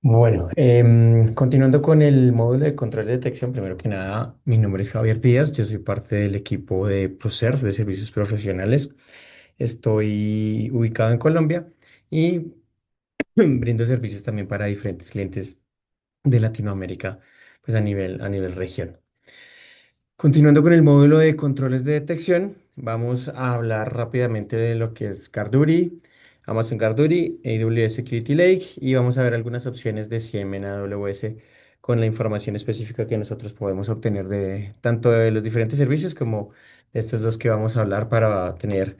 Bueno, continuando con el módulo de control de detección, primero que nada, mi nombre es Javier Díaz, yo soy parte del equipo de ProServ de servicios profesionales. Estoy ubicado en Colombia y brindo servicios también para diferentes clientes de Latinoamérica, pues a nivel región. Continuando con el módulo de controles de detección, vamos a hablar rápidamente de lo que es Garduri, Amazon Garduri, AWS Security Lake y vamos a ver algunas opciones de CIEM en AWS con la información específica que nosotros podemos obtener de tanto de los diferentes servicios como de estos dos que vamos a hablar para tener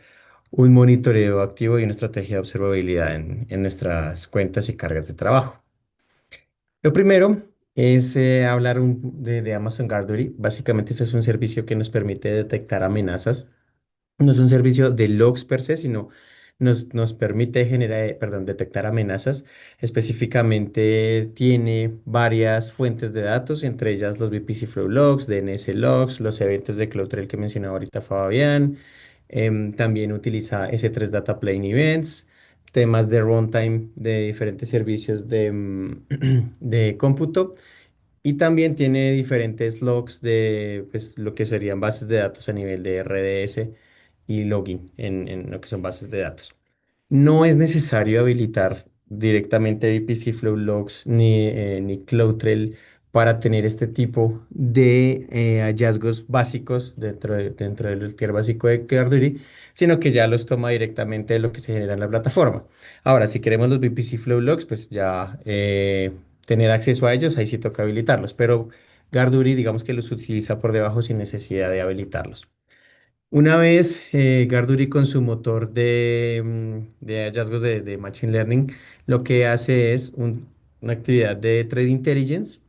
un monitoreo activo y una estrategia de observabilidad en nuestras cuentas y cargas de trabajo. Lo primero es hablar de Amazon Guardian. Básicamente, este es un servicio que nos permite detectar amenazas. No es un servicio de logs per se, sino nos permite detectar amenazas. Específicamente tiene varias fuentes de datos, entre ellas los VPC Flow Logs, DNS Logs, los eventos de CloudTrail que mencionaba ahorita Fabián. También utiliza S3 Data Plane Events, temas de runtime de diferentes servicios de cómputo. Y también tiene diferentes logs de pues, lo que serían bases de datos a nivel de RDS y login en lo que son bases de datos. No es necesario habilitar directamente VPC Flow Logs ni CloudTrail para tener este tipo de hallazgos básicos dentro del tier básico de CloudTrail, sino que ya los toma directamente de lo que se genera en la plataforma. Ahora, si queremos los VPC Flow Logs, pues ya tener acceso a ellos, ahí sí toca habilitarlos, pero Garduri digamos que los utiliza por debajo sin necesidad de habilitarlos. Una vez Garduri con su motor de hallazgos de Machine Learning, lo que hace es una actividad de Trade Intelligence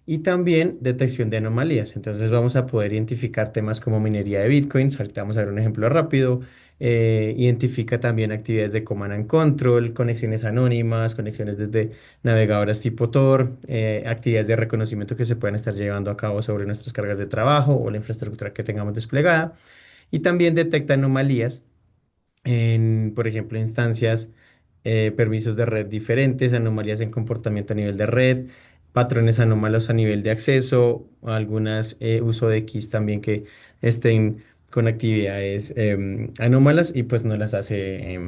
y también detección de anomalías. Entonces vamos a poder identificar temas como minería de Bitcoins. Ahorita vamos a ver un ejemplo rápido. Identifica también actividades de Command and Control, conexiones anónimas, conexiones desde navegadoras tipo Tor, actividades de reconocimiento que se pueden estar llevando a cabo sobre nuestras cargas de trabajo o la infraestructura que tengamos desplegada. Y también detecta anomalías en, por ejemplo, instancias, permisos de red diferentes, anomalías en comportamiento a nivel de red, patrones anómalos a nivel de acceso, algunas uso de keys también que estén con actividades anómalas y pues no las hace,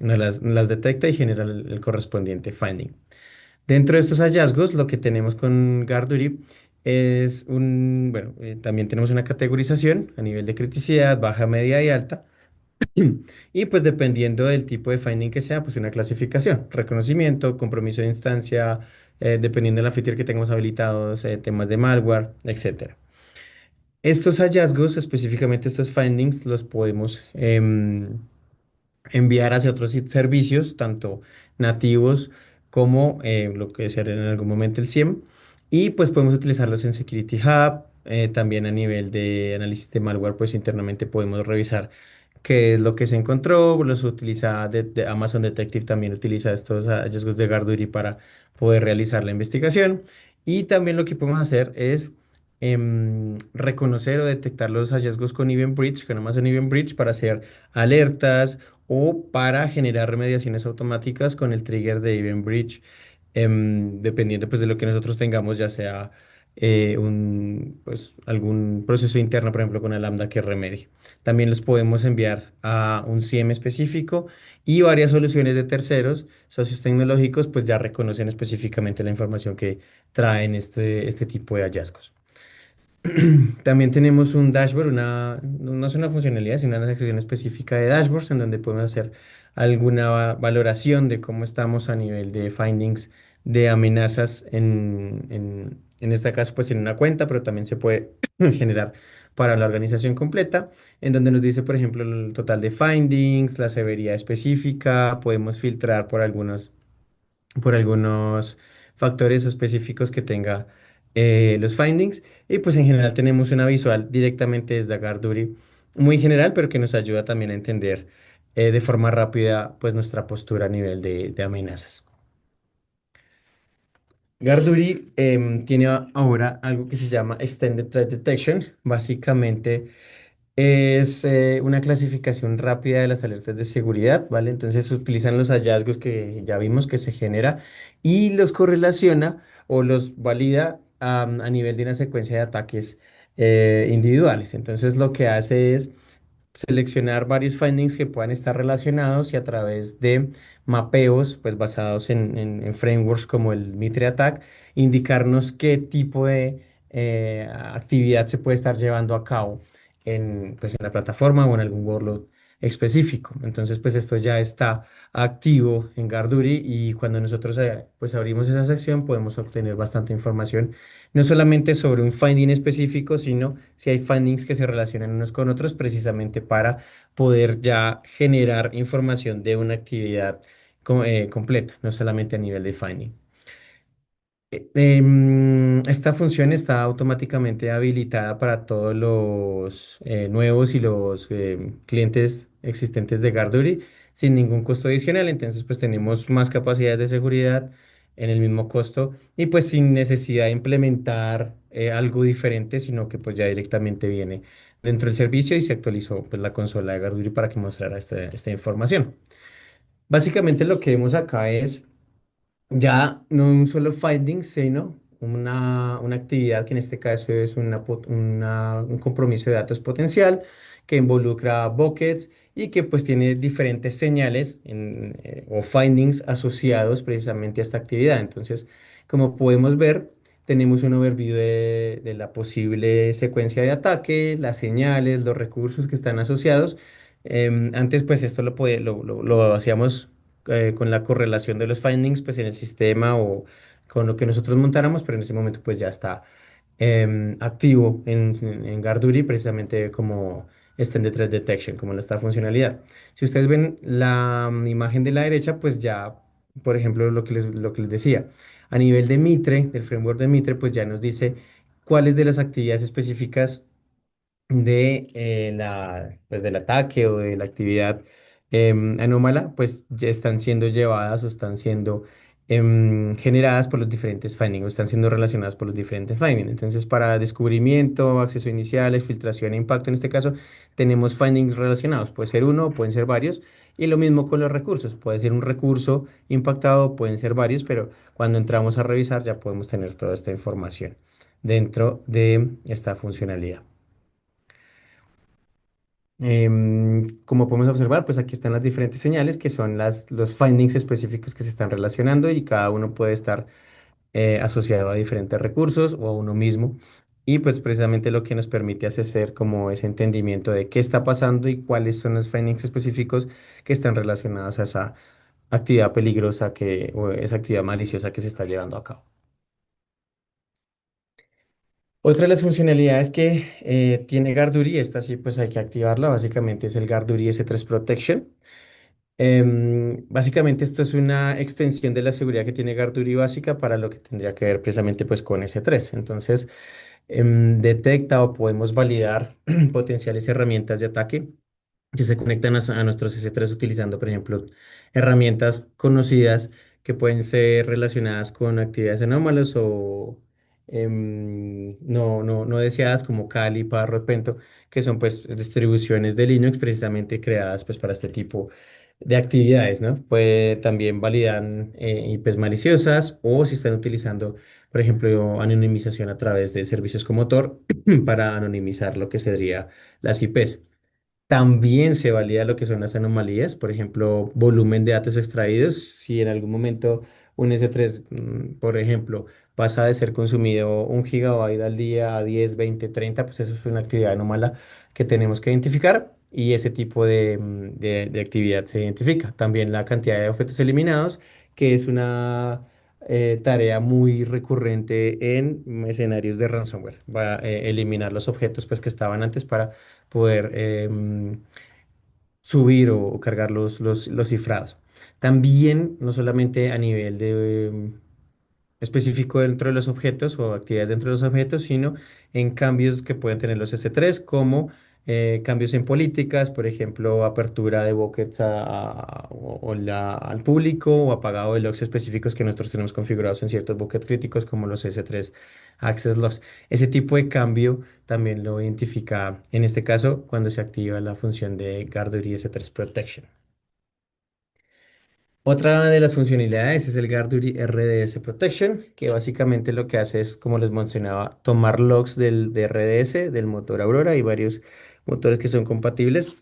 no las detecta y genera el correspondiente finding. Dentro de estos hallazgos, lo que tenemos con Garduri es bueno, también tenemos una categorización a nivel de criticidad, baja, media y alta. Y pues dependiendo del tipo de finding que sea, pues una clasificación, reconocimiento, compromiso de instancia, dependiendo de la feature que tengamos habilitados, temas de malware, etcétera. Estos hallazgos, específicamente estos findings, los podemos enviar hacia otros servicios, tanto nativos como lo que será en algún momento el SIEM. Y pues podemos utilizarlos en Security Hub. También a nivel de análisis de malware, pues internamente podemos revisar qué es lo que se encontró. Los utiliza de Amazon Detective, también utiliza estos hallazgos de Garduri para poder realizar la investigación. Y también lo que podemos hacer es reconocer o detectar los hallazgos con Event Bridge, con Amazon Event Bridge, para hacer alertas o para generar remediaciones automáticas con el trigger de Event Bridge, dependiendo pues de lo que nosotros tengamos, ya sea pues, algún proceso interno, por ejemplo, con la Lambda que remedie. También los podemos enviar a un CIEM específico y varias soluciones de terceros, socios tecnológicos, pues ya reconocen específicamente la información que traen este tipo de hallazgos. También tenemos un dashboard, no es una funcionalidad, sino una sección específica de dashboards en donde podemos hacer alguna valoración de cómo estamos a nivel de findings de amenazas en este caso pues en una cuenta, pero también se puede generar para la organización completa, en donde nos dice, por ejemplo, el total de findings, la severidad específica, podemos filtrar por algunos factores específicos que tenga los findings. Y pues en general tenemos una visual directamente desde Garduri, muy general, pero que nos ayuda también a entender de forma rápida pues nuestra postura a nivel de amenazas. Garduri tiene ahora algo que se llama Extended Threat Detection. Básicamente Es una clasificación rápida de las alertas de seguridad, ¿vale? Entonces utilizan los hallazgos que ya vimos que se genera y los correlaciona o los valida a nivel de una secuencia de ataques individuales. Entonces lo que hace es seleccionar varios findings que puedan estar relacionados y a través de mapeos, pues basados en frameworks como el Mitre Attack, indicarnos qué tipo de actividad se puede estar llevando a cabo pues, en la plataforma o en algún workload específico. Entonces, pues esto ya está activo en Garduri y cuando nosotros pues abrimos esa sección podemos obtener bastante información, no solamente sobre un finding específico, sino si hay findings que se relacionan unos con otros precisamente para poder ya generar información de una actividad completa, no solamente a nivel de finding. Esta función está automáticamente habilitada para todos los nuevos y los clientes existentes de Garduri sin ningún costo adicional. Entonces, pues tenemos más capacidades de seguridad en el mismo costo y pues sin necesidad de implementar algo diferente, sino que pues ya directamente viene dentro del servicio y se actualizó pues la consola de Garduri para que mostrara esta información. Básicamente lo que vemos acá es ya no un solo finding, sino una actividad que en este caso es un compromiso de datos potencial que involucra buckets y que pues tiene diferentes señales o findings asociados precisamente a esta actividad. Entonces, como podemos ver, tenemos un overview de la posible secuencia de ataque, las señales, los recursos que están asociados. Antes pues esto lo hacíamos con la correlación de los findings pues en el sistema o con lo que nosotros montáramos, pero en ese momento pues ya está activo en Garduri precisamente como Extended Threat Detection, como esta funcionalidad. Si ustedes ven la imagen de la derecha, pues ya, por ejemplo, lo que les decía, a nivel de Mitre, del framework de Mitre, pues ya nos dice cuáles de las actividades específicas pues del ataque o de la actividad anómala, pues ya están siendo llevadas o están siendo generadas por los diferentes findings o están siendo relacionadas por los diferentes findings. Entonces, para descubrimiento, acceso inicial, exfiltración e impacto, en este caso, tenemos findings relacionados. Puede ser uno, pueden ser varios. Y lo mismo con los recursos. Puede ser un recurso impactado, pueden ser varios, pero cuando entramos a revisar ya podemos tener toda esta información dentro de esta funcionalidad. Como podemos observar, pues aquí están las diferentes señales que son los findings específicos que se están relacionando y cada uno puede estar asociado a diferentes recursos o a uno mismo. Y pues precisamente lo que nos permite es hacer como ese entendimiento de qué está pasando y cuáles son los findings específicos que están relacionados a esa actividad peligrosa o esa actividad maliciosa que se está llevando a cabo. Otra de las funcionalidades que tiene Garduri, esta sí pues hay que activarla, básicamente es el Garduri S3 Protection. Básicamente esto es una extensión de la seguridad que tiene Garduri básica para lo que tendría que ver precisamente pues con S3. Entonces, detecta o podemos validar potenciales herramientas de ataque que se conectan a nuestros S3 utilizando, por ejemplo, herramientas conocidas que pueden ser relacionadas con actividades anómalas o no deseadas como Kali, Parrot, Pento, que son pues distribuciones de Linux precisamente creadas pues para este tipo de actividades, ¿no? Puede también validan IPs maliciosas o si están utilizando, por ejemplo, anonimización a través de servicios como Tor para anonimizar lo que sería las IPs. También se valida lo que son las anomalías, por ejemplo, volumen de datos extraídos. Si en algún momento un S3, por ejemplo, pasa de ser consumido 1 GB al día a 10, 20, 30, pues eso es una actividad anómala que tenemos que identificar y ese tipo de actividad se identifica. También la cantidad de objetos eliminados, que es una tarea muy recurrente en escenarios de ransomware. Va a eliminar los objetos pues, que estaban antes para poder subir o cargar los cifrados. También, no solamente a nivel de específico dentro de los objetos o actividades dentro de los objetos, sino en cambios que pueden tener los S3, como cambios en políticas, por ejemplo, apertura de buckets al público o apagado de logs específicos que nosotros tenemos configurados en ciertos buckets críticos como los S3 Access Logs. Ese tipo de cambio también lo identifica en este caso cuando se activa la función de Guardian S3 Protection. Otra de las funcionalidades es el GuardDuty RDS Protection, que básicamente lo que hace es, como les mencionaba, tomar logs de RDS, del motor Aurora y varios motores que son compatibles.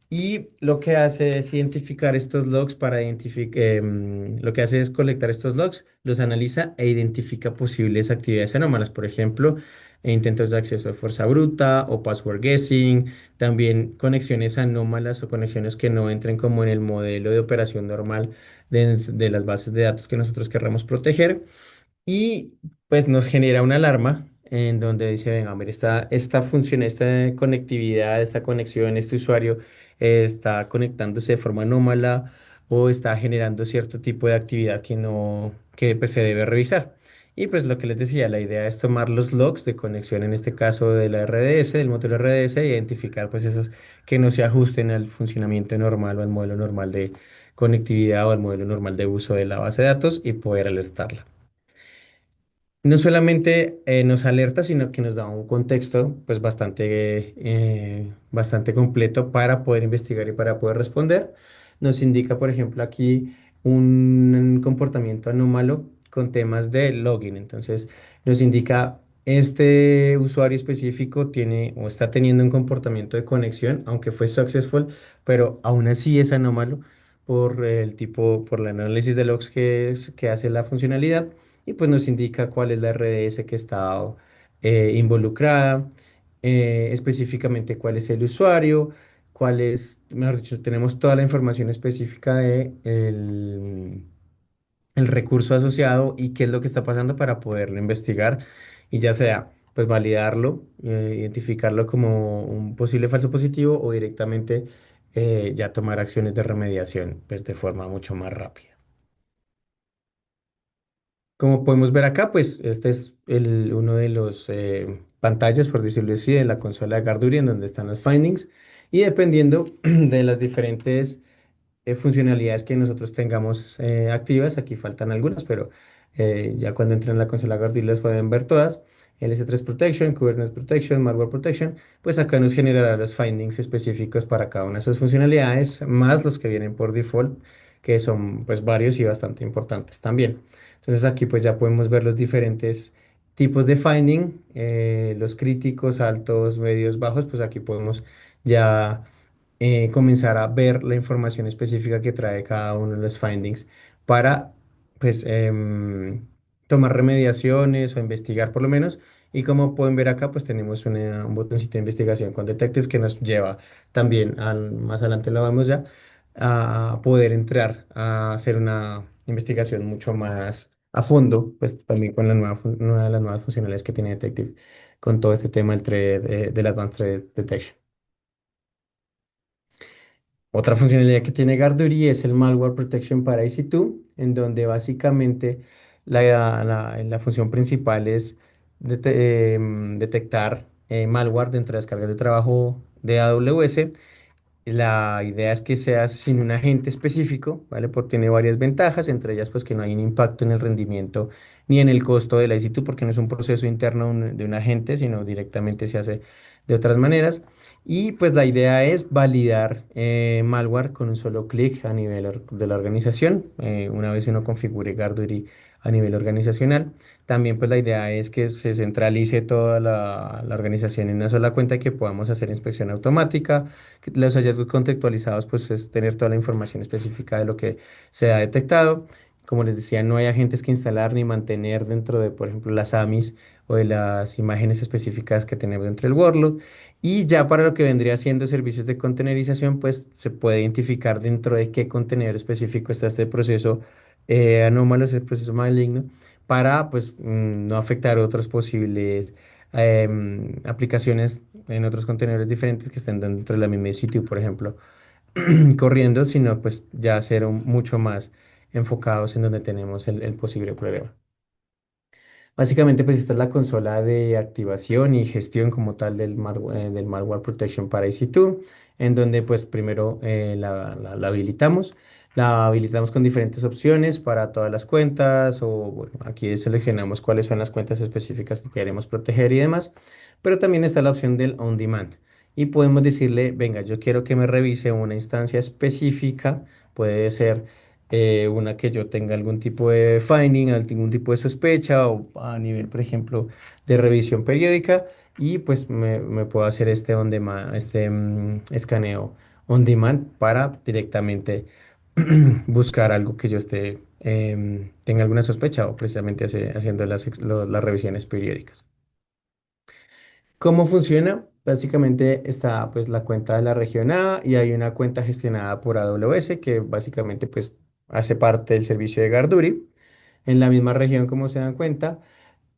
Y lo que hace es identificar estos logs para identificar, lo que hace es colectar estos logs, los analiza e identifica posibles actividades anómalas, por ejemplo, intentos de acceso de fuerza bruta o password guessing, también conexiones anómalas o conexiones que no entren como en el modelo de operación normal de las bases de datos que nosotros querramos proteger. Y pues nos genera una alarma en donde dice, venga, mire, esta función, esta conectividad, esta conexión, este usuario está conectándose de forma anómala o está generando cierto tipo de actividad que no, que pues se debe revisar. Y pues lo que les decía, la idea es tomar los logs de conexión, en este caso de la RDS, del motor RDS, e identificar pues esos que no se ajusten al funcionamiento normal o al modelo normal de conectividad o al modelo normal de uso de la base de datos y poder alertarla. No solamente nos alerta, sino que nos da un contexto pues bastante completo para poder investigar y para poder responder. Nos indica, por ejemplo, aquí un comportamiento anómalo con temas de login. Entonces, nos indica este usuario específico tiene o está teniendo un comportamiento de conexión, aunque fue successful, pero aún así es anómalo por el tipo, por el análisis de logs que hace la funcionalidad y pues nos indica cuál es la RDS que está involucrada, específicamente cuál es el usuario, cuál es, mejor dicho, tenemos toda la información específica de el recurso asociado y qué es lo que está pasando para poderlo investigar y ya sea pues validarlo, identificarlo como un posible falso positivo o directamente ya tomar acciones de remediación pues de forma mucho más rápida. Como podemos ver acá, pues este es uno de los pantallas, por decirlo así, de la consola de Garduri, en donde están los findings. Y dependiendo de las diferentes funcionalidades que nosotros tengamos activas, aquí faltan algunas, pero ya cuando entren en la consola Garduri las pueden ver todas. El S3 Protection, Kubernetes Protection, Malware Protection, pues acá nos generará los findings específicos para cada una de esas funcionalidades, más los que vienen por default, que son pues varios y bastante importantes también. Entonces aquí pues ya podemos ver los diferentes tipos de finding, los críticos, altos, medios, bajos, pues aquí podemos ya comenzar a ver la información específica que trae cada uno de los findings para pues tomar remediaciones o investigar por lo menos. Y como pueden ver acá, pues tenemos un botoncito de investigación con Detective que nos lleva también, más adelante lo vemos ya, a poder entrar a hacer una investigación mucho más a fondo, pues también con una de las nuevas funcionalidades que tiene Detective, con todo este tema del Advanced Threat Detection. Otra funcionalidad que tiene Garduri es el Malware Protection para EC2, en donde básicamente la función principal es detectar malware dentro de las cargas de trabajo de AWS. La idea es que sea sin un agente específico, ¿vale? Porque tiene varias ventajas, entre ellas pues que no hay un impacto en el rendimiento ni en el costo de la IC2 porque no es un proceso interno de un agente, sino directamente se hace de otras maneras. Y pues la idea es validar malware con un solo clic a nivel de la organización, una vez uno configure Gardury a nivel organizacional. También pues la idea es que se centralice toda la organización en una sola cuenta y que podamos hacer inspección automática que los hallazgos contextualizados, pues es tener toda la información específica de lo que se ha detectado. Como les decía, no hay agentes que instalar ni mantener dentro de, por ejemplo, las AMIs o de las imágenes específicas que tenemos dentro del workload. Y ya para lo que vendría siendo servicios de containerización, pues se puede identificar dentro de qué contenedor específico está este proceso anómalo, ese proceso maligno, para pues no afectar otros posibles aplicaciones en otros contenedores diferentes que estén dentro de la misma sitio, por ejemplo, corriendo, sino pues ya mucho más enfocados en donde tenemos el posible problema. Básicamente, pues esta es la consola de activación y gestión como tal del Malware Protection para EC2, en donde pues primero la habilitamos. La habilitamos con diferentes opciones para todas las cuentas o bueno, aquí seleccionamos cuáles son las cuentas específicas que queremos proteger y demás, pero también está la opción del On Demand y podemos decirle, venga, yo quiero que me revise una instancia específica, puede ser una que yo tenga algún tipo de finding, algún tipo de sospecha o a nivel, por ejemplo, de revisión periódica y pues me puedo hacer este escaneo on demand para directamente buscar algo que yo esté, tenga alguna sospecha o precisamente haciendo las revisiones periódicas. ¿Cómo funciona? Básicamente está pues la cuenta de la región A y hay una cuenta gestionada por AWS que básicamente pues hace parte del servicio de Garduri. En la misma región, como se dan cuenta,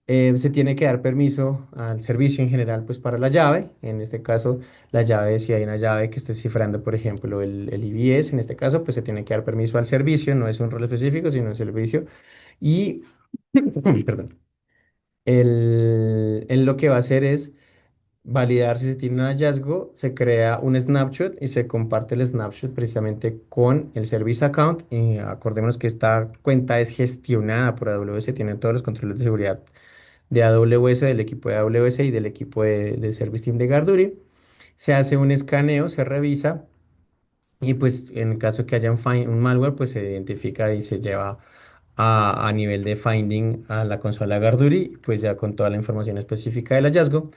se tiene que dar permiso al servicio en general pues para la llave. En este caso, la llave, si hay una llave que esté cifrando, por ejemplo, el IBS, en este caso, pues se tiene que dar permiso al servicio, no es un rol específico, sino un servicio. Y, perdón, él lo que va a hacer es validar si se tiene un hallazgo, se crea un snapshot y se comparte el snapshot precisamente con el service account. Y acordémonos que esta cuenta es gestionada por AWS, tiene todos los controles de seguridad de AWS, del equipo de AWS y del equipo de Service Team de Garduri. Se hace un escaneo, se revisa y pues en el caso que haya un malware, pues se identifica y se lleva a nivel de finding a la consola Garduri, pues ya con toda la información específica del hallazgo.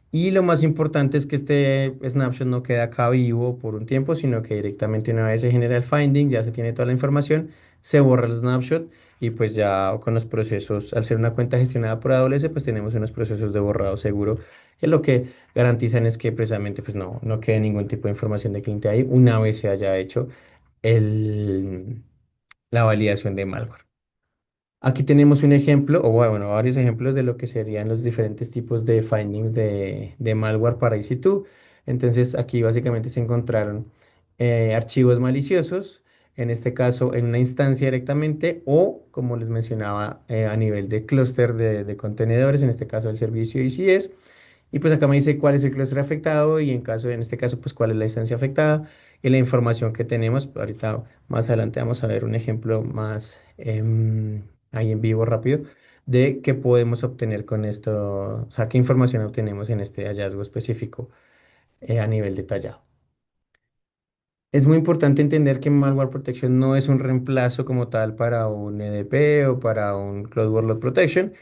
Y lo más importante es que este snapshot no queda acá vivo por un tiempo, sino que directamente una vez se genera el finding, ya se tiene toda la información, se borra el snapshot y pues ya con los procesos, al ser una cuenta gestionada por AWS, pues tenemos unos procesos de borrado seguro que lo que garantizan es que precisamente pues no quede ningún tipo de información de cliente ahí una vez se haya hecho el, la validación de malware. Aquí tenemos un ejemplo, o bueno, varios ejemplos de lo que serían los diferentes tipos de findings de malware para EC2. Entonces, aquí básicamente se encontraron archivos maliciosos, en este caso en una instancia directamente, o como les mencionaba, a nivel de clúster de contenedores, en este caso el servicio ECS. Y pues acá me dice cuál es el clúster afectado y en este caso, pues cuál es la instancia afectada y la información que tenemos. Ahorita más adelante vamos a ver un ejemplo más ahí en vivo rápido de qué podemos obtener con esto, o sea, qué información obtenemos en este hallazgo específico a nivel detallado. Es muy importante entender que Malware Protection no es un reemplazo como tal para un EDP o para un Cloud Workload Protection,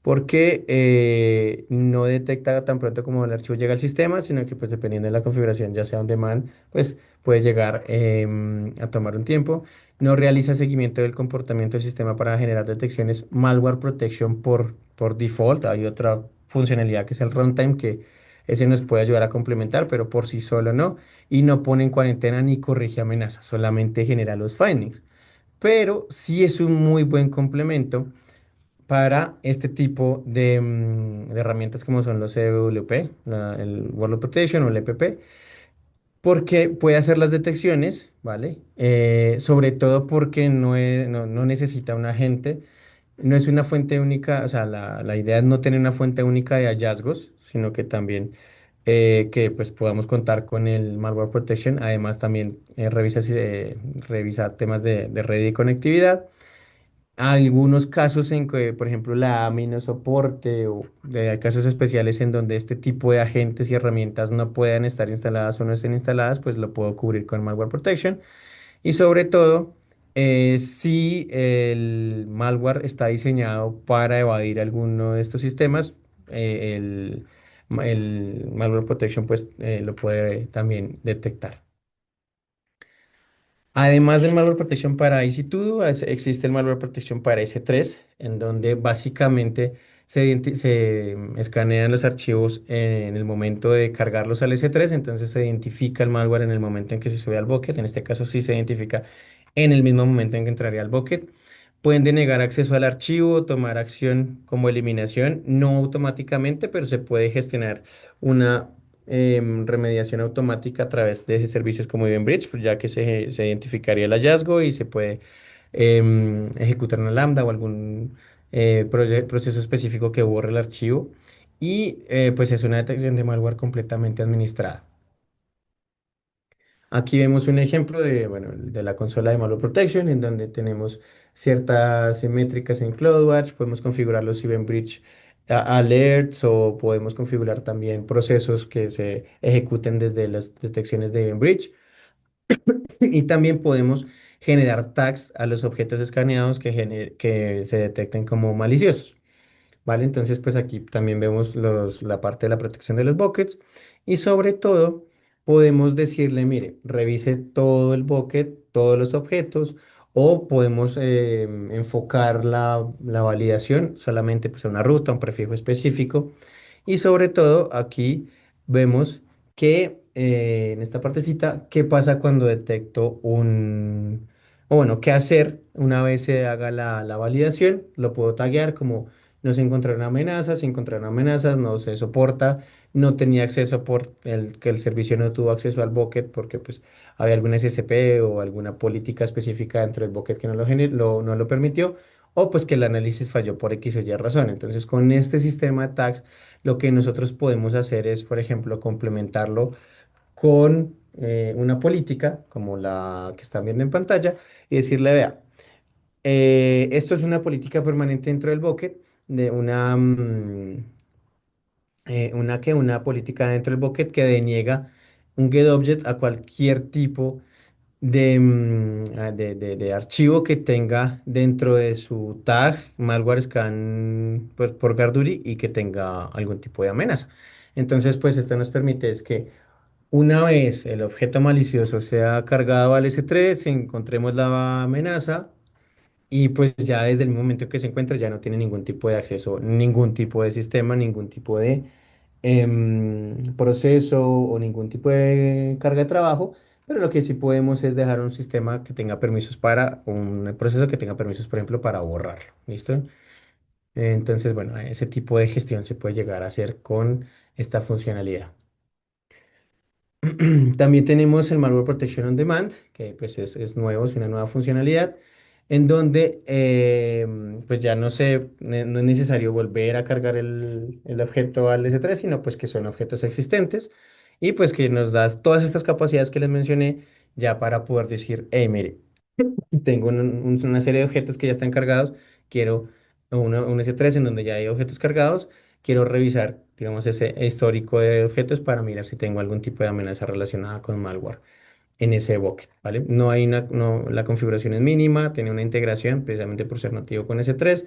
porque no detecta tan pronto como el archivo llega al sistema, sino que pues dependiendo de la configuración, ya sea on demand, pues puede llegar a tomar un tiempo. No realiza seguimiento del comportamiento del sistema para generar detecciones Malware Protection por default. Hay otra funcionalidad que es el runtime, que ese nos puede ayudar a complementar, pero por sí solo no y no pone en cuarentena ni corrige amenazas, solamente genera los findings. Pero sí es un muy buen complemento para este tipo de herramientas como son los EWP, el Workload Protection o el EPP, porque puede hacer las detecciones, ¿vale? Sobre todo porque no necesita un agente, no es una fuente única, o sea, la idea es no tener una fuente única de hallazgos, sino que también que pues podamos contar con el malware protection. Además también revisa temas de red y conectividad. Algunos casos en que, por ejemplo, la AMI no soporte o hay casos especiales en donde este tipo de agentes y herramientas no puedan estar instaladas o no estén instaladas, pues lo puedo cubrir con malware protection. Y sobre todo, si el malware está diseñado para evadir alguno de estos sistemas, el malware protection pues lo puede también detectar. Además del malware protection para EC2, existe el malware protection para S3, en donde básicamente se escanean los archivos en el momento de cargarlos al S3, entonces se identifica el malware en el momento en que se sube al bucket, en este caso sí se identifica en el mismo momento en que entraría al bucket. Pueden denegar acceso al archivo, tomar acción como eliminación, no automáticamente, pero se puede gestionar una remediación automática a través de servicios como Event pues ya que se identificaría el hallazgo y se puede ejecutar una lambda o algún proceso específico que borra el archivo y pues es una detección de malware completamente administrada. Aquí vemos un ejemplo de, bueno, de la consola de Malware Protection, en donde tenemos ciertas métricas en CloudWatch, podemos configurar los Event Bridge alerts o podemos configurar también procesos que se ejecuten desde las detecciones de Event Bridge y también podemos generar tags a los objetos escaneados que se detecten como maliciosos. ¿Vale? Entonces, pues aquí también vemos la parte de la protección de los buckets y sobre todo podemos decirle, mire, revise todo el bucket, todos los objetos o podemos enfocar la validación solamente pues, a una ruta, un prefijo específico y sobre todo aquí vemos que en esta partecita, ¿qué pasa cuando detecto o bueno, qué hacer una vez se haga la validación? Lo puedo taguear como no se encontraron amenazas, se encontraron amenazas, no se soporta, no tenía acceso por el que el servicio no tuvo acceso al bucket porque pues había alguna SCP o alguna política específica dentro del bucket que no lo permitió, o pues que el análisis falló por X o Y razón. Entonces, con este sistema de tags, lo que nosotros podemos hacer es, por ejemplo, complementarlo con una política como la que están viendo en pantalla y decirle, vea, esto es una política permanente dentro del bucket de una política dentro del bucket que deniega un getObject a cualquier tipo de archivo que tenga dentro de su tag malware scan por Garduri y que tenga algún tipo de amenaza. Entonces, pues esto nos permite es que una vez el objeto malicioso sea cargado al S3, encontremos la amenaza y pues ya desde el momento que se encuentra ya no tiene ningún tipo de acceso, ningún tipo de sistema, ningún tipo de proceso o ningún tipo de carga de trabajo, pero lo que sí podemos es dejar un sistema que tenga permisos para, un proceso que tenga permisos, por ejemplo, para borrarlo. ¿Listo? Entonces, bueno, ese tipo de gestión se puede llegar a hacer con esta funcionalidad. También tenemos el Malware Protection on Demand, que pues es nuevo, es una nueva funcionalidad, en donde pues ya no es necesario volver a cargar el objeto al S3, sino pues que son objetos existentes y pues que nos da todas estas capacidades que les mencioné ya para poder decir, hey, mire, tengo una serie de objetos que ya están cargados, quiero un S3 en donde ya hay objetos cargados, quiero revisar, digamos, ese histórico de objetos para mirar si tengo algún tipo de amenaza relacionada con malware en ese bucket, ¿vale? No hay la configuración es mínima, tiene una integración precisamente por ser nativo con S3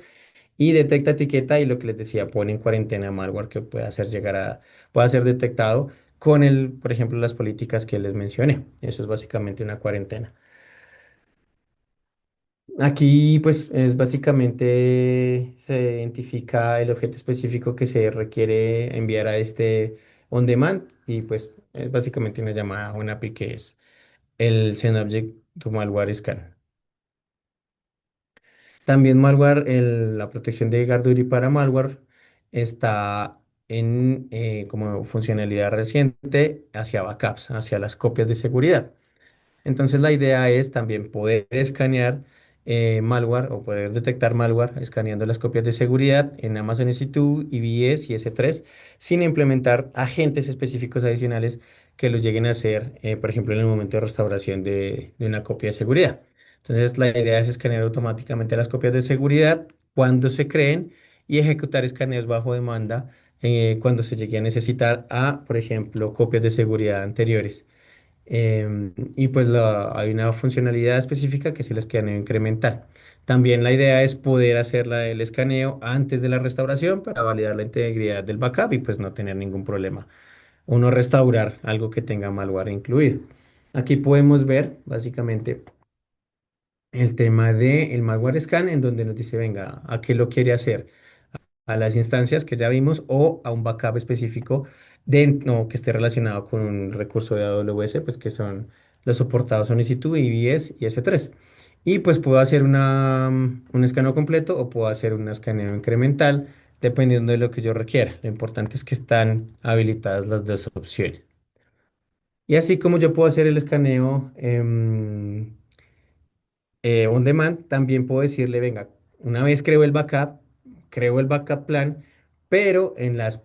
y detecta etiqueta y lo que les decía, pone en cuarentena malware que pueda ser detectado con por ejemplo, las políticas que les mencioné. Eso es básicamente una cuarentena. Aquí, pues, es básicamente se identifica el objeto específico que se requiere enviar a este on demand y pues es básicamente una llamada a una API que es el SendObject to Malware Scan. También la protección de Garduri para malware está como funcionalidad reciente hacia backups, hacia las copias de seguridad. Entonces la idea es también poder escanear malware o poder detectar malware escaneando las copias de seguridad en Amazon S2, EBS y S3 sin implementar agentes específicos adicionales que los lleguen a hacer, por ejemplo, en el momento de restauración de una copia de seguridad. Entonces la idea es escanear automáticamente las copias de seguridad cuando se creen y ejecutar escaneos bajo demanda cuando se llegue a necesitar por ejemplo, copias de seguridad anteriores. Y pues hay una funcionalidad específica que es el escaneo incremental. También la idea es poder hacer el escaneo antes de la restauración para validar la integridad del backup y pues no tener ningún problema. O no restaurar algo que tenga malware incluido. Aquí podemos ver básicamente el tema del malware scan en donde nos dice, venga, ¿a qué lo quiere hacer? A las instancias que ya vimos o a un backup específico no, que esté relacionado con un recurso de AWS, pues que son los soportados son EC2, EBS y S3. Y pues puedo hacer un escaneo completo o puedo hacer un escaneo incremental, dependiendo de lo que yo requiera. Lo importante es que están habilitadas las dos opciones. Y así como yo puedo hacer el escaneo on demand, también puedo decirle, venga, una vez creo el backup, creo el backup plan, pero en las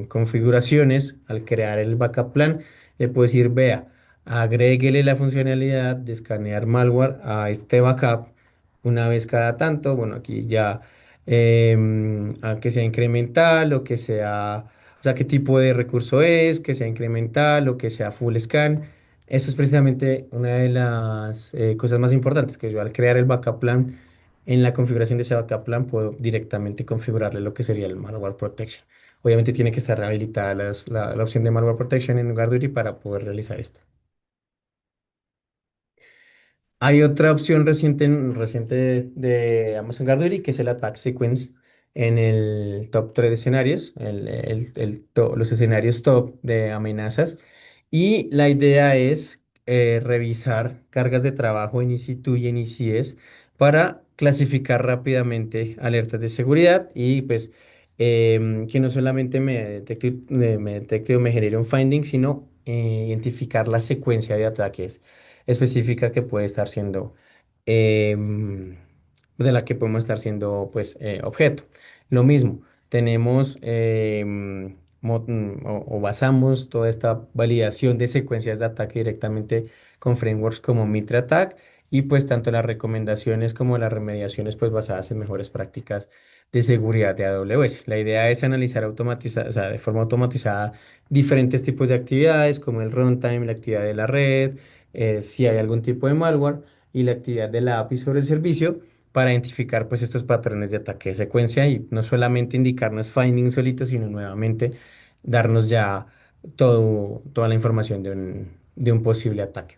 configuraciones, al crear el backup plan, le puedo decir, vea, agréguele la funcionalidad de escanear malware a este backup una vez cada tanto. Bueno, aquí ya a que sea incremental o que sea, o sea, qué tipo de recurso es, que sea incremental o que sea full scan. Eso es precisamente una de las cosas más importantes, que yo al crear el backup plan, en la configuración de ese backup plan puedo directamente configurarle lo que sería el malware protection. Obviamente tiene que estar habilitada la opción de malware protection en GuardDuty para poder realizar esto. Hay otra opción reciente de Amazon Gardery, que es el Attack Sequence en el top 3 de escenarios, los escenarios top de amenazas. Y la idea es revisar cargas de trabajo en EC2 y en ECS para clasificar rápidamente alertas de seguridad y pues que no solamente me detecte o me genere un finding, sino identificar la secuencia de ataques específica que puede estar siendo, em, de la que podemos estar siendo pues objeto. Lo mismo, tenemos o basamos toda esta validación de secuencias de ataque directamente con frameworks como Mitre Attack y pues tanto las recomendaciones como las remediaciones pues basadas en mejores prácticas de seguridad de AWS. La idea es analizar o sea, de forma automatizada diferentes tipos de actividades como el runtime, la actividad de la red, si hay algún tipo de malware y la actividad de la API sobre el servicio para identificar pues estos patrones de ataque de secuencia y no solamente indicarnos findings solitos, sino nuevamente darnos ya toda la información de un posible ataque.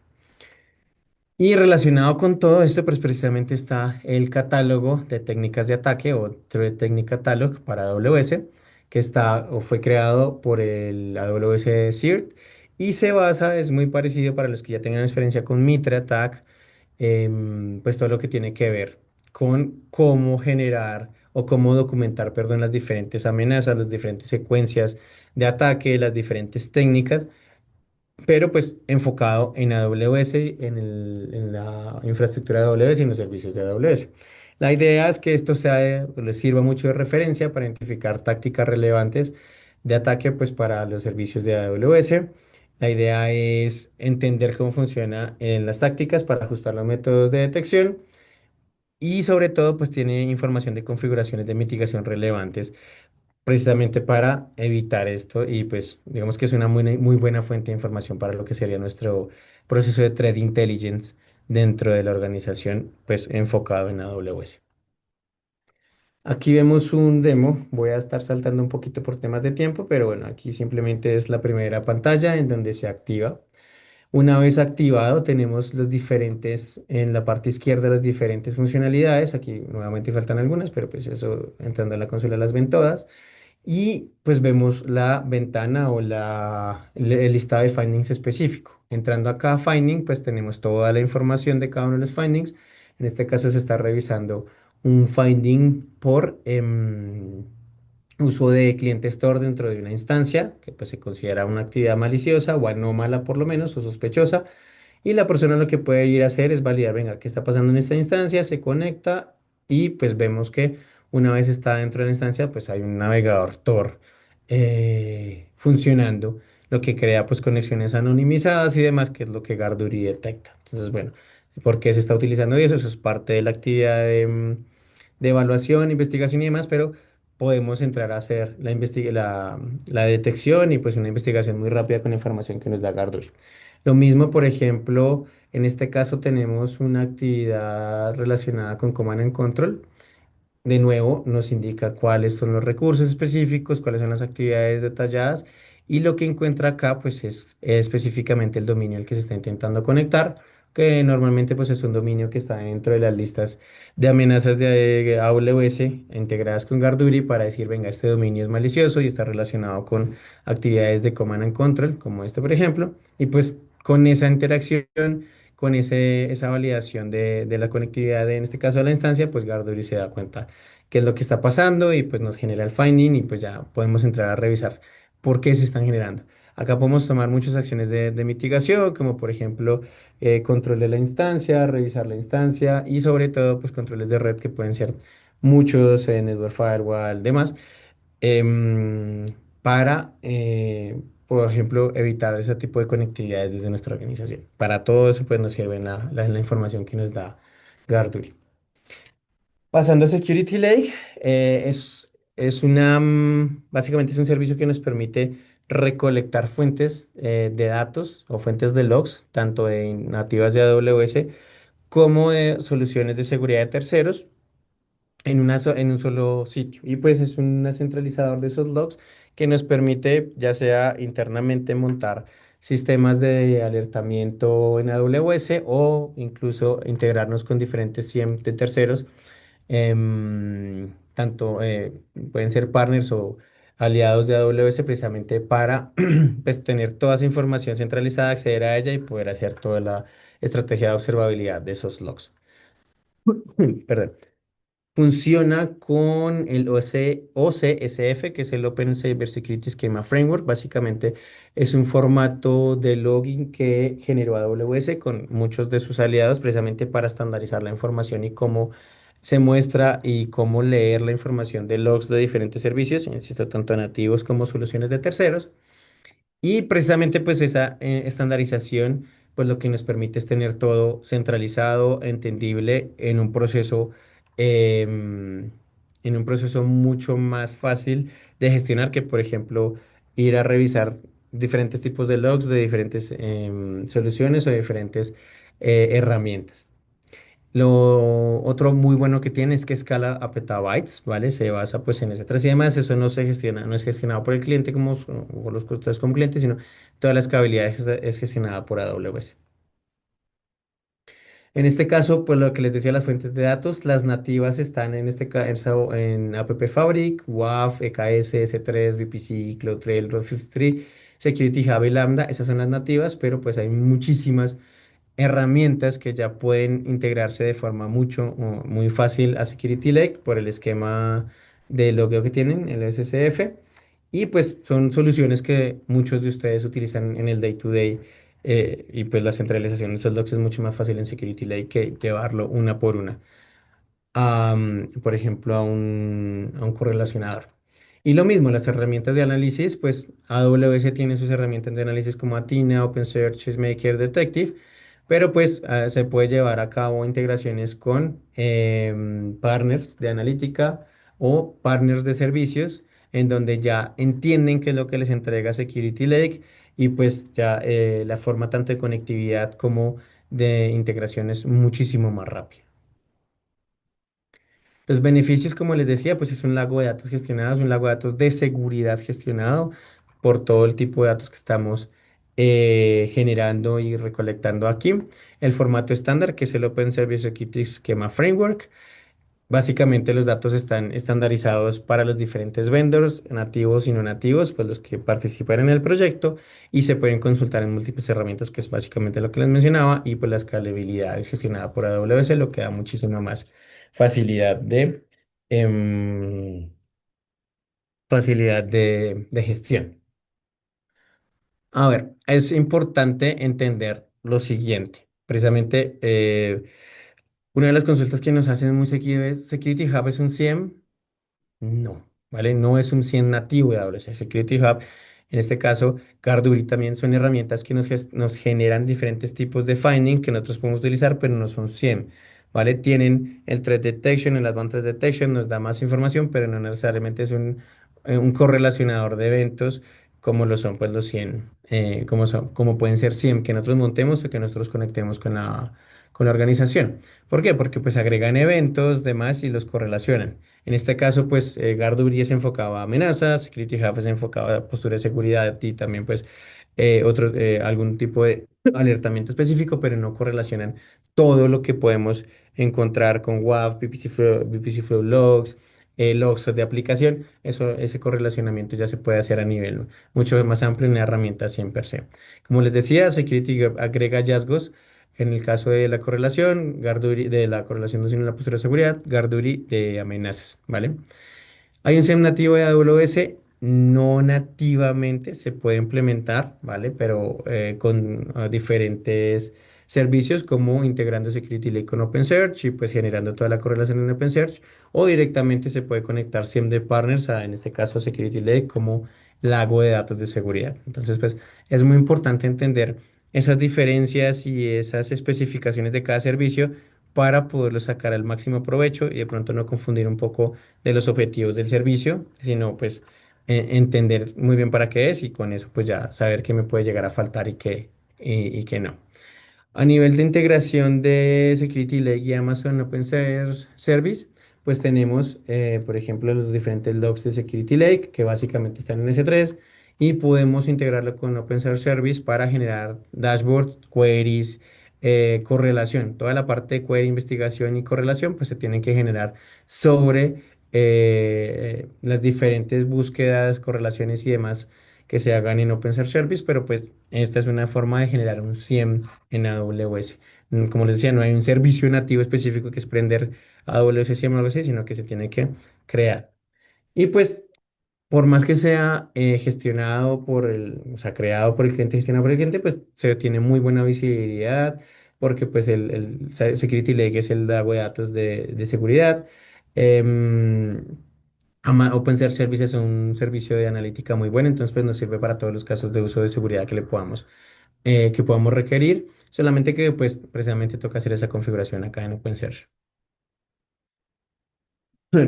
Y relacionado con todo esto, pues precisamente está el catálogo de técnicas de ataque o Threat Technique Catalog para AWS, que está o fue creado por el AWS CERT y se basa, es muy parecido para los que ya tengan experiencia con Mitre Attack, pues todo lo que tiene que ver con cómo generar o cómo documentar, perdón, las diferentes amenazas, las diferentes secuencias de ataque, las diferentes técnicas pero pues enfocado en AWS, en la infraestructura de AWS y en los servicios de AWS. La idea es que esto les sirva mucho de referencia para identificar tácticas relevantes de ataque pues para los servicios de AWS. La idea es entender cómo funcionan las tácticas para ajustar los métodos de detección y sobre todo pues tiene información de configuraciones de mitigación relevantes precisamente para evitar esto y pues digamos que es una muy buena fuente de información para lo que sería nuestro proceso de threat intelligence dentro de la organización, pues enfocado en AWS. Aquí vemos un demo, voy a estar saltando un poquito por temas de tiempo, pero bueno, aquí simplemente es la primera pantalla en donde se activa. Una vez activado, tenemos en la parte izquierda las diferentes funcionalidades. Aquí nuevamente faltan algunas, pero pues eso entrando a la consola las ven todas. Y pues vemos la ventana o el listado de findings específico. Entrando acá a finding, pues tenemos toda la información de cada uno de los findings. En este caso se está revisando un finding por uso de cliente store dentro de una instancia, que pues se considera una actividad maliciosa o anómala por lo menos o sospechosa. Y la persona lo que puede ir a hacer es validar, venga, ¿qué está pasando en esta instancia? Se conecta y pues vemos que una vez está dentro de la instancia, pues hay un navegador Tor funcionando, lo que crea pues conexiones anonimizadas y demás, que es lo que Garduri detecta. Entonces, bueno, ¿por qué se está utilizando eso? Eso es parte de la actividad de evaluación, investigación y demás, pero podemos entrar a hacer la detección y pues una investigación muy rápida con la información que nos da Garduri. Lo mismo, por ejemplo, en este caso tenemos una actividad relacionada con Command and Control. De nuevo, nos indica cuáles son los recursos específicos, cuáles son las actividades detalladas y lo que encuentra acá pues es específicamente el dominio al que se está intentando conectar, que normalmente pues es un dominio que está dentro de las listas de amenazas de AWS integradas con Garduri para decir, venga, este dominio es malicioso y está relacionado con actividades de Command and Control, como este por ejemplo, y pues con esa interacción con esa validación de la conectividad, en este caso de la instancia, pues Garduri se da cuenta qué es lo que está pasando y pues nos genera el finding y pues ya podemos entrar a revisar por qué se están generando. Acá podemos tomar muchas acciones de mitigación, como por ejemplo control de la instancia, revisar la instancia y sobre todo pues controles de red que pueden ser muchos Network Firewall, demás, em, para, por ejemplo, evitar ese tipo de conectividades desde nuestra organización. Para todo eso, pues nos sirve la información que nos da Garduri. Pasando a Security Lake, es básicamente es un servicio que nos permite recolectar fuentes de datos o fuentes de logs, tanto de nativas de AWS como de soluciones de seguridad de terceros en un solo sitio. Y pues es un centralizador de esos logs que nos permite ya sea internamente montar sistemas de alertamiento en AWS o incluso integrarnos con diferentes SIEM de terceros, tanto pueden ser partners o aliados de AWS precisamente para pues, tener toda esa información centralizada, acceder a ella y poder hacer toda la estrategia de observabilidad de esos logs. Perdón. Funciona con el OCSF, que es el Open Cybersecurity Schema Framework. Básicamente es un formato de login que generó AWS con muchos de sus aliados precisamente para estandarizar la información y cómo se muestra y cómo leer la información de logs de diferentes servicios, insisto, tanto nativos como soluciones de terceros. Y precisamente pues esa estandarización pues lo que nos permite es tener todo centralizado, entendible em, en un proceso mucho más fácil de gestionar que por ejemplo ir a revisar diferentes tipos de logs de diferentes soluciones o diferentes herramientas. Lo otro muy bueno que tiene es que escala a petabytes, ¿vale? Se basa pues en ese 3 y además eso no se gestiona, no es gestionado por el cliente o por los costos como cliente, sino toda la escalabilidad es gestionada por AWS. En este caso, pues lo que les decía, las fuentes de datos, las nativas están en este caso en App Fabric, WAF, EKS, S3, VPC, CloudTrail, Route 53, Security Hub y Lambda, esas son las nativas, pero pues hay muchísimas herramientas que ya pueden integrarse de forma mucho o muy fácil a Security Lake por el esquema de logueo que tienen, el SSF. Y pues son soluciones que muchos de ustedes utilizan en el day to day. Y pues la centralización de esos logs es mucho más fácil en Security Lake que llevarlo una por una por ejemplo, a un correlacionador. Y lo mismo, las herramientas de análisis, pues AWS tiene sus herramientas de análisis como Athena, OpenSearch, SageMaker, Detective, pero pues se puede llevar a cabo integraciones con partners de analítica o partners de servicios en donde ya entienden qué es lo que les entrega Security Lake y pues ya la forma tanto de conectividad como de integración es muchísimo más rápida. Los beneficios, como les decía, pues es un lago de datos gestionado, es un lago de datos de seguridad gestionado por todo el tipo de datos que estamos generando y recolectando aquí. El formato estándar, que es el Open Service Security Schema Framework. Básicamente los datos están estandarizados para los diferentes vendors, nativos y no nativos, pues los que participan en el proyecto y se pueden consultar en múltiples herramientas, que es básicamente lo que les mencionaba, y pues la escalabilidad es gestionada por AWS, lo que da muchísima más facilidad em, de gestión. A ver, es importante entender lo siguiente. Precisamente, una de las consultas que nos hacen muy seguido es, ¿Security Hub es un SIEM? No, ¿vale? No es un 100 nativo de AWS Security Hub. En este caso, Carduri también son herramientas que nos generan diferentes tipos de finding que nosotros podemos utilizar, pero no son 100, ¿vale? Tienen el Threat Detection, el Advanced Threat Detection, nos da más información, pero no necesariamente es un correlacionador de eventos como lo son pues los 100, como pueden ser 100 que nosotros montemos o que nosotros conectemos con la organización. ¿Por qué? Porque pues agregan eventos, demás y los correlacionan. En este caso, pues Garduri es enfocado a amenazas, Security Hub es enfocado a postura de seguridad y también pues algún tipo de alertamiento específico, pero no correlacionan todo lo que podemos encontrar con WAF, VPC Flow Logs, logs de aplicación. Ese correlacionamiento ya se puede hacer a nivel mucho más amplio en una herramienta 100 per se. Como les decía, Security Hub agrega hallazgos en el caso de la correlación, Garduri de la correlación no sino la postura de seguridad, Garduri de amenazas, ¿vale? Hay un SIEM nativo de AWS, no nativamente se puede implementar, ¿vale? Pero con diferentes servicios como integrando Security Lake con OpenSearch y pues generando toda la correlación en OpenSearch, o directamente se puede conectar SIEM de partners a, en este caso, a Security Lake como lago de datos de seguridad. Entonces, pues es muy importante entender esas diferencias y esas especificaciones de cada servicio para poderlo sacar al máximo provecho y de pronto no confundir un poco de los objetivos del servicio, sino pues entender muy bien para qué es y con eso pues ya saber qué me puede llegar a faltar y qué no. A nivel de integración de Security Lake y Amazon Service, pues tenemos, por ejemplo, los diferentes logs de Security Lake, que básicamente están en S3, y podemos integrarlo con OpenSearch Service para generar dashboards, queries, correlación. Toda la parte de query, investigación y correlación, pues se tienen que generar sobre las diferentes búsquedas, correlaciones y demás que se hagan en OpenSearch Service, pero pues esta es una forma de generar un SIEM en AWS. Como les decía, no hay un servicio nativo específico que es prender AWS SIEM o algo así, sino que se tiene que crear. Y pues, por más que sea gestionado por o sea, creado por el cliente, gestionado por el cliente, pues se tiene muy buena visibilidad, porque pues el Security Lake es el DAO de datos de seguridad. Em, OpenSearch Service es un servicio de analítica muy bueno, entonces pues nos sirve para todos los casos de uso de seguridad que podamos requerir, solamente que pues precisamente toca hacer esa configuración acá en OpenSearch.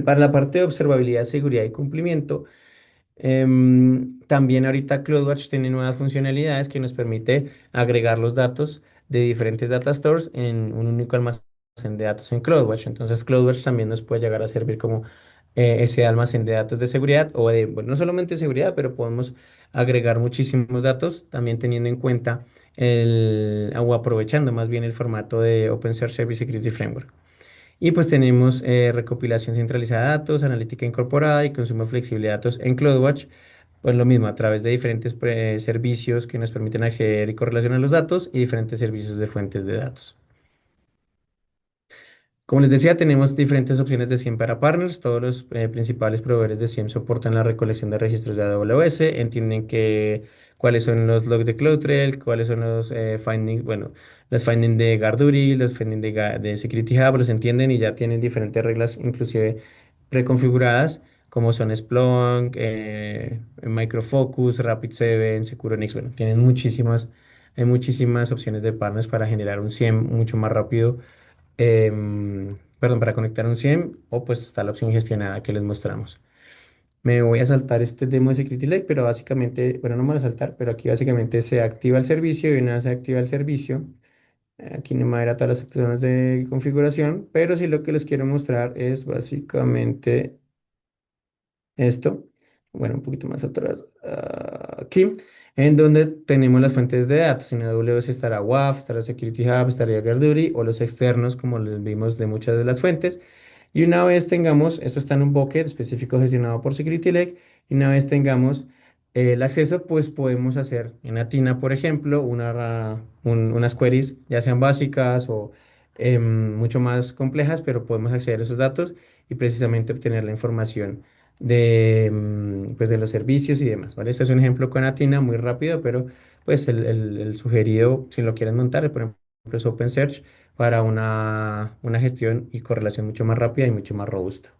Para la parte de observabilidad, seguridad y cumplimiento, también ahorita CloudWatch tiene nuevas funcionalidades que nos permite agregar los datos de diferentes data stores en un único almacén de datos en CloudWatch. Entonces CloudWatch también nos puede llegar a servir como ese almacén de datos de seguridad o de, bueno, no solamente seguridad, pero podemos agregar muchísimos datos también teniendo en cuenta o aprovechando más bien el formato de Open Source Service Security Framework. Y pues tenemos recopilación centralizada de datos, analítica incorporada y consumo flexible de datos en CloudWatch. Pues lo mismo, a través de diferentes servicios que nos permiten acceder y correlacionar los datos y diferentes servicios de fuentes de datos. Como les decía, tenemos diferentes opciones de SIEM para partners. Todos los principales proveedores de SIEM soportan la recolección de registros de AWS, entienden cuáles son los logs de CloudTrail, cuáles son los findings, bueno, los findings de GuardDuty, los findings de Security Hub, los entienden y ya tienen diferentes reglas, inclusive preconfiguradas, como son Splunk, Micro Focus, Rapid7, SecureNX. Bueno, tienen hay muchísimas opciones de partners para generar un SIEM mucho más rápido, perdón, para conectar un SIEM, o pues está la opción gestionada que les mostramos. Me voy a saltar este demo de Security Lake, pero básicamente, bueno, no me voy a saltar, pero aquí básicamente se activa el servicio y una vez se activa el servicio, aquí no me va a ir a todas las opciones de configuración, pero sí lo que les quiero mostrar es básicamente esto, bueno, un poquito más atrás, aquí, en donde tenemos las fuentes de datos. En AWS estará WAF, estará Security Hub, estaría GuardDuty o los externos, como les vimos de muchas de las fuentes. Y una vez tengamos, esto está en un bucket específico gestionado por Security Lake, y una vez tengamos el acceso, pues podemos hacer en Atina, por ejemplo, unas queries, ya sean básicas o mucho más complejas, pero podemos acceder a esos datos y precisamente obtener la información pues de los servicios y demás, ¿vale? Este es un ejemplo con Atina muy rápido, pero pues el sugerido, si lo quieren montar, por ejemplo, es OpenSearch para una gestión y correlación mucho más rápida y mucho más robusta.